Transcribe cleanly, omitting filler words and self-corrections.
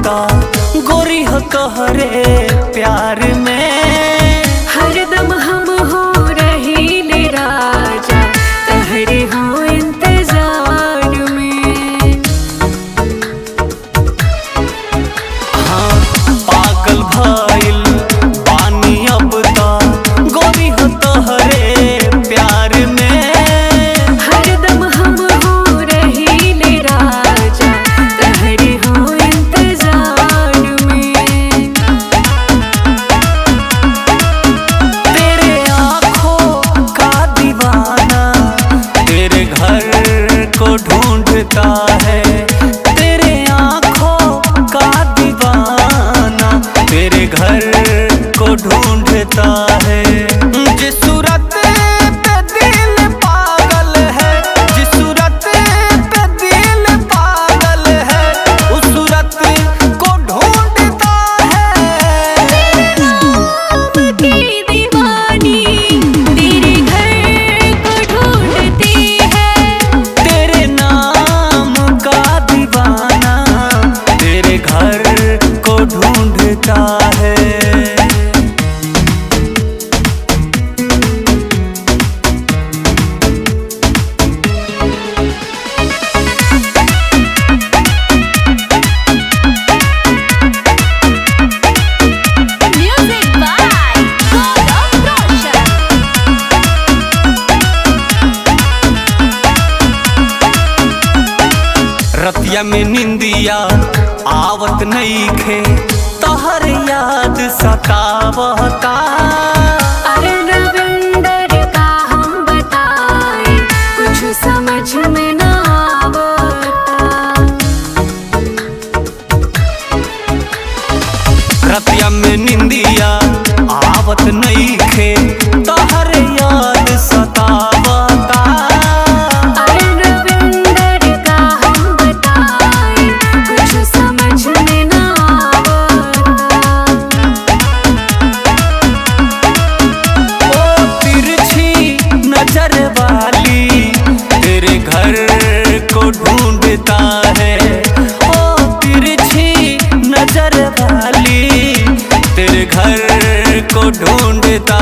ता गोरी हो तोहरे प्यार में। हरदम हम हो रही ले राजा तहरे हो इंतजार में। हाँ पागल भइल पानी अब ता गोरी हो तोहरे प्यार में। हरदम हम हो रही ले राजा तहरे हो इंतजार में। तेरे आँखों का दीवाना तेरे घर को ढूंढता है। तेरे आँखों का दीवाना तेरे घर को ढूंढता है। जिस सूरत पे दिल पागल है, जिस सूरत पे दिल पागल है, उस सूरत को ढूंढता है। नाम की दीवानी तेरे घर को ढूंढती है। तेरे नाम का दीवाना तेरे घर को ढूंढता है। Music by Gaurav Roshan। रतिया में निंदिया आवत नईखे तोहर याद सतावता। अरे रविंदर का हम बताएं कुछ समझ में ना आवता। रतिया में निंदिया आवत नईखे तोहर याद सतावता। अरे रविंदर का हम बताएं कुछ समझ में ना आवता। ओ तिरछी नजर वाली तेरे घर को ढूंढता है। ओ तिरछी नजर वाली तेरे घर को ढूंढता